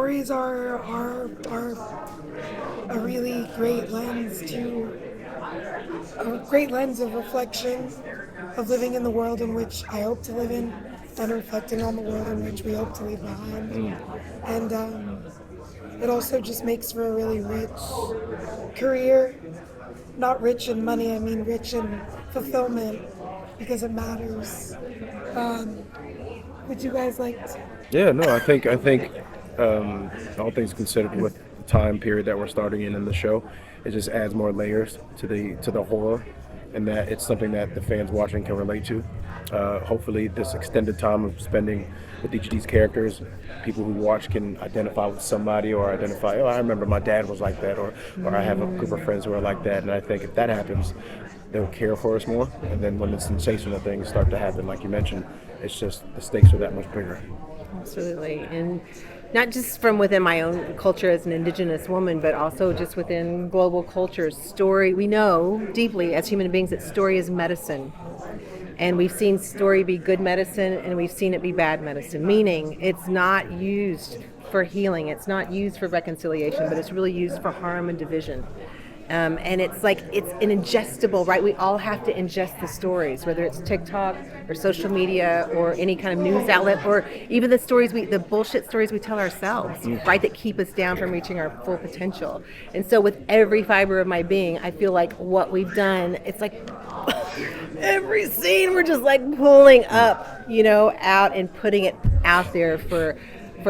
stories are a really great lens of reflection of living in the world in which I hope to live in, and reflecting on the world in which we hope to leave behind. And it also just makes for a really rich career. Not rich in money, I mean rich in fulfillment, because it matters. Would you guys like to? Yeah, no, I think all things considered, with the time period that we're starting in the show, it just adds more layers to the horror, and that it's something that the fans watching can relate to. Hopefully this extended time of spending with each of these characters, people who watch can identify with somebody, or identify, oh, I remember my dad was like that, or I have a group of friends who are like that. And I think if that happens, they'll care for us more. And then when the sensational things start to happen, like you mentioned, it's just the stakes are that much bigger. Absolutely. And not just from within my own culture as an Indigenous woman, but also just within global cultures. Story, we know deeply as human beings that story is medicine. And we've seen story be good medicine, and we've seen it be bad medicine, meaning it's not used for healing, it's not used for reconciliation, but it's really used for harm and division. And it's like, it's an ingestible, right? We all have to ingest the stories, whether it's TikTok or social media or any kind of news outlet, or even the stories, the bullshit stories we tell ourselves, right? That keep us down from reaching our full potential. And so with every fiber of my being, I feel like what we've done, it's like every scene we're just like pulling up, out and putting it out there for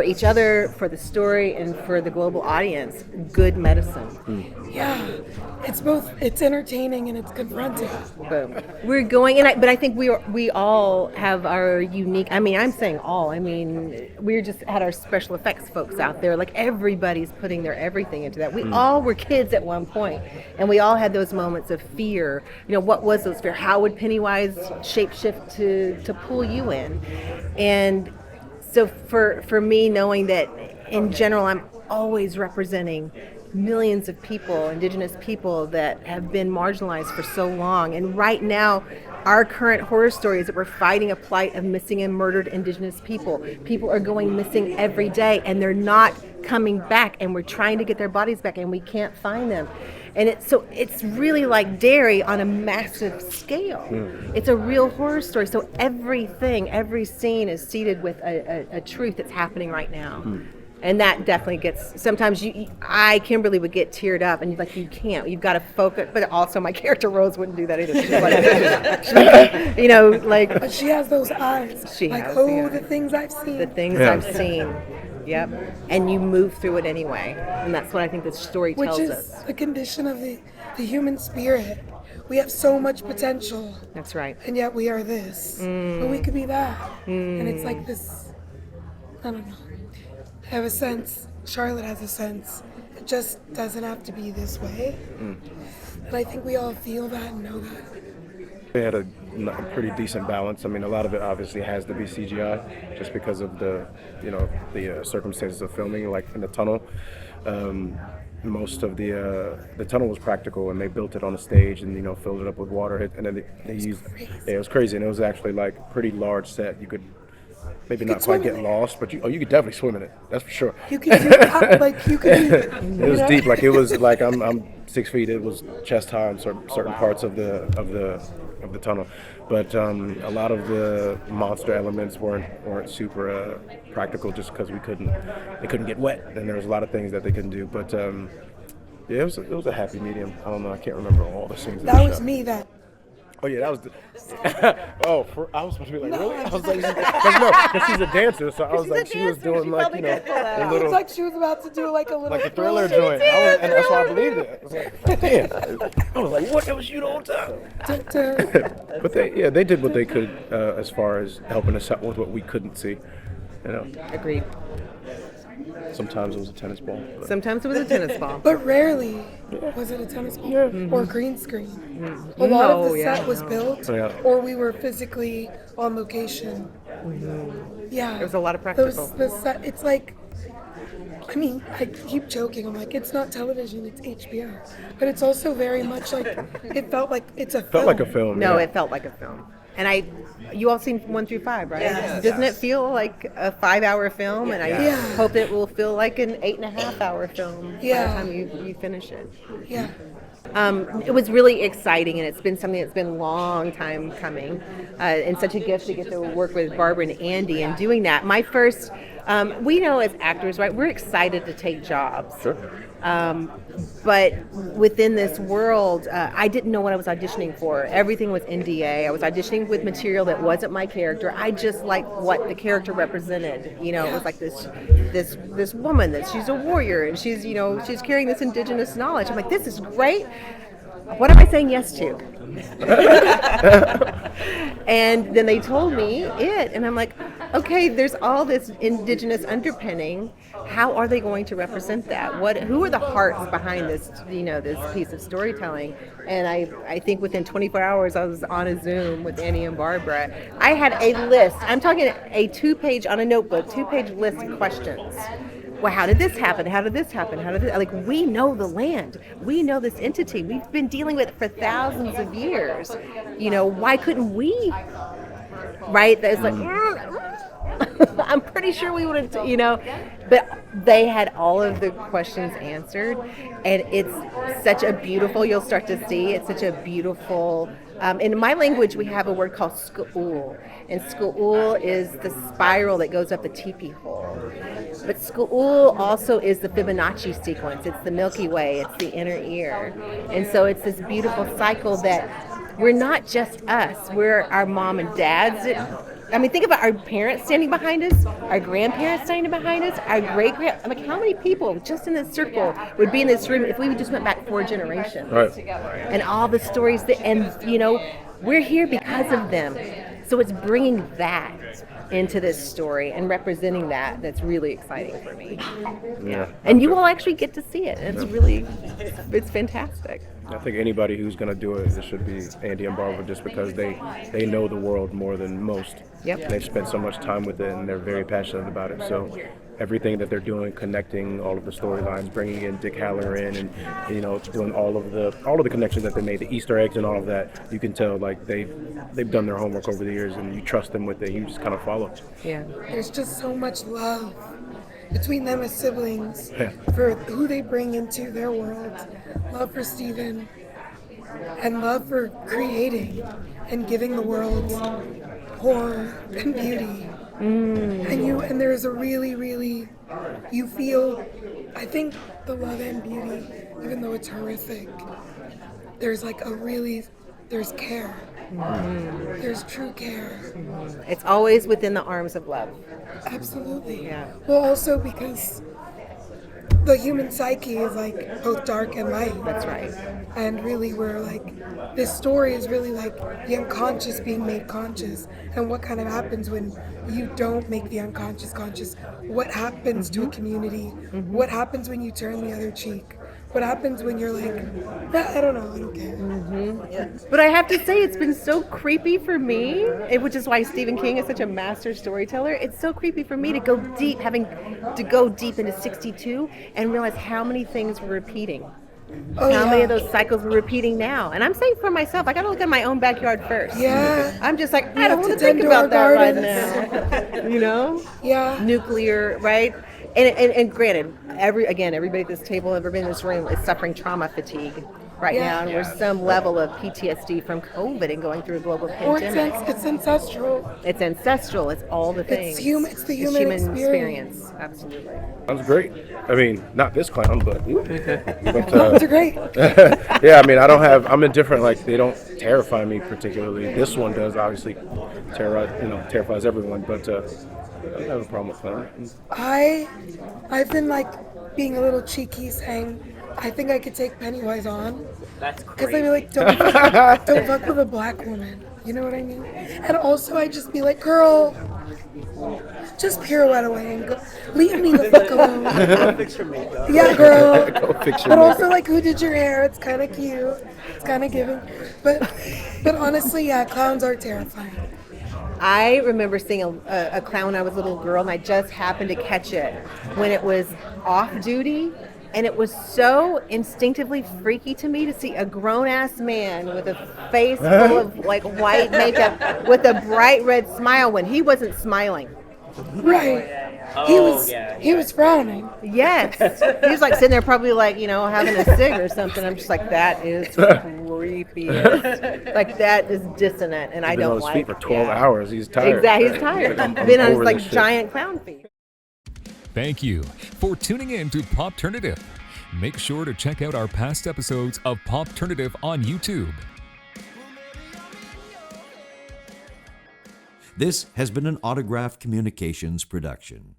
each other, for the story, and for the global audience. Good medicine. Yeah, it's both. It's entertaining and it's confronting. Boom. We're going, but I think we all have our unique. I mean, I'm saying all. I mean, we just had our special effects folks out there. Like everybody's putting their everything into that. We all were kids at one point, and we all had those moments of fear. What was those fear? How would Pennywise shapeshift to pull you in? And so for me, knowing that in general, I'm always representing millions of people, Indigenous people that have been marginalized for so long. And right now, our current horror story is that we're fighting a plight of missing and murdered Indigenous people. People are going missing every day, and they're not coming back, and we're trying to get their bodies back, and we can't find them. And it's really like Derry on a massive scale. It's a real horror story. So every scene is seeded with a truth that's happening right now. And that definitely gets, sometimes Kimberly would get teared up, and you can't, you've got to focus. But also my character Rose wouldn't do that either. She's like, but she has those eyes. She has, the things I've seen. The things I've seen. Yep. And you move through it anyway. And that's what I think the story tells us. Which is the condition of the human spirit. We have so much potential. That's right. And yet we are this. But we could be that. And it's like this, I don't know. I have a sense, Charlotte has a sense, it just doesn't have to be this way. And I think we all feel that and know that. They had a pretty decent balance. I mean, a lot of it obviously has to be CGI, just because of the circumstances of filming, like in the tunnel. Most of the tunnel was practical, and they built it on a stage and filled it up with water. And then they used, it was crazy, and it was actually like a pretty large set. You could maybe not quite get lost, but you could definitely swim in it. That's for sure. You could do it was deep. Like it was like I'm 6 feet. It was chest high in certain parts of the tunnel. But a lot of the monster elements weren't super practical, just because they couldn't get wet, and there was a lot of things that they couldn't do. But yeah, it was a happy medium. I don't know. I can't remember all the scenes. That was me. Oh yeah, that was. I was supposed to be like, really? I was like, because she's a dancer, so I was like, she was doing like, a little. It was like she was about to do like a little. Like a thriller joint, and that's why I believed it. I was like, damn. I was like, what? That was you the whole time. But they did what they could as far as helping us out with what we couldn't see. Agreed. Sometimes it was a tennis ball. Sometimes it was a tennis ball. But rarely was it a tennis ball or green screen. A lot of the set was built, or we were physically on location. Yeah. There was a lot of practical. The set, it's like, I mean, I keep joking. I'm like, it's not television, it's HBO. But it's also very much like, it felt like it's a film. Felt like a film. No, it felt like a film. You all seen 1 through 5, right? Yes. Doesn't it feel like a 5-hour film? And I hope it will feel like an 8.5-hour film by the time you finish it. Yeah. It was really exciting, and it's been something that's been a long time coming, and such a gift to get to work with Barbara and Andy and doing that. My first, we know as actors, right, we're excited to take jobs. Sure. But within this world, I didn't know what I was auditioning for. Everything was NDA. I was auditioning with material that wasn't my character. I just liked what the character represented. You know, it was like this woman that she's a warrior, and she's carrying this indigenous knowledge. I'm like, this is great. What am I saying yes to? And then they told me it, and I'm like, okay, there's all this indigenous underpinning. How are they going to represent that? Who are the hearts behind this, this piece of storytelling? And I think within 24 hours, I was on a Zoom with Andy and Barbara. I had a list. I'm talking a 2-page on a notebook, 2-page list of questions. Well, how did this happen? How did this happen? Like, we know the land. We know this entity. We've been dealing with it for thousands of years. Why couldn't we? Right? It's like, I'm pretty sure we would have, but they had all of the questions answered, and it's such a beautiful, you'll start to see, it's such a beautiful, in my language we have a word called sk'ul, and sk'ul is the spiral that goes up the teepee hole. But sk'ul also is the Fibonacci sequence, it's the Milky Way, it's the inner ear. And so it's this beautiful cycle that we're not just us, we're our mom and dads. Think about our parents standing behind us, our grandparents standing behind us, our great-grand. How many people just in this circle would be in this room if we just went back 4 generations? Right. And all the stories we're here because of them. So it's bringing that into this story and representing that's really exciting for me. Yeah. And you all actually get to see it. It's fantastic. I think anybody who's going to do it should be Andy and Barbara, just because they know the world more than most. Yep. They've spent so much time with it, and they're very passionate about it. So everything that they're doing, connecting all of the storylines, bringing in Dick Haller in, and doing all of the connections that they made, the Easter eggs and all of that, you can tell like they've done their homework over the years, and you trust them with it. You just kind of follow. Yeah. There's just so much love between them as siblings for who they bring into their world. Love for Steven and love for creating and giving the world horror and beauty. And there's a really, you feel, I think the love and beauty, even though it's horrific, there's there's care. There's true care. It's always within the arms of love. Absolutely. Yeah. Well, also because the human psyche is like both dark and light. That's right. And really this story is really like the unconscious being made conscious, and what kind of happens when you don't make the unconscious conscious. What happens to a community? What happens when you turn the other cheek? What happens when you're like, I don't know, I don't care. But I have to say, it's been so creepy for me, which is why Stephen King is such a master storyteller. It's so creepy for me to go deep, having to go deep into 62 and realize how many things were repeating. How many of those cycles we're repeating now? And I'm saying for myself, I got to look at my own backyard first. Yeah. I'm just like, I don't want to think about that right now. Yeah. Nuclear, right? And granted, everybody at this table, everybody in this room is suffering trauma fatigue right now, and we're some level of PTSD from COVID and going through a global pandemic. Or it's ancestral. It's ancestral. It's all the things. It's the human experience. Absolutely. Sounds great. Not this clown, but Clowns are great. yeah. I'm indifferent. They don't terrify me particularly. This one does, obviously, terrifies everyone. But I don't have a problem with clowns. I've been being a little cheeky, saying I think I could take Pennywise on. That's Because crazy. I'd be like, don't fuck with a black woman. You know what I mean? And also I'd just be like, girl, just pirouette away and go. Leave me the fuck alone. Go fix your makeup. Yeah, girl. Go fix your But makeup. also who did your hair? It's kind of cute. It's kind of giving. But honestly, yeah, clowns are terrifying. I remember seeing a clown when I was a little girl, and I just happened to catch it when it was off duty. And it was so instinctively freaky to me to see a grown-ass man with a face full of like white makeup with a bright red smile when he wasn't smiling. Right. He was frowning. Yes. He was like sitting there probably like, having a cig or something. I'm just like, that is creepy. Like, that is dissonant, and I Been don't on his like feet for 12 hours. He's tired. Exactly. He's tired. I'm Been on his over like this shit. giant clown feet. Thank you for tuning in to Popternative. Make sure to check out our past episodes of Popternative on YouTube. This has been an Autograph Communications production.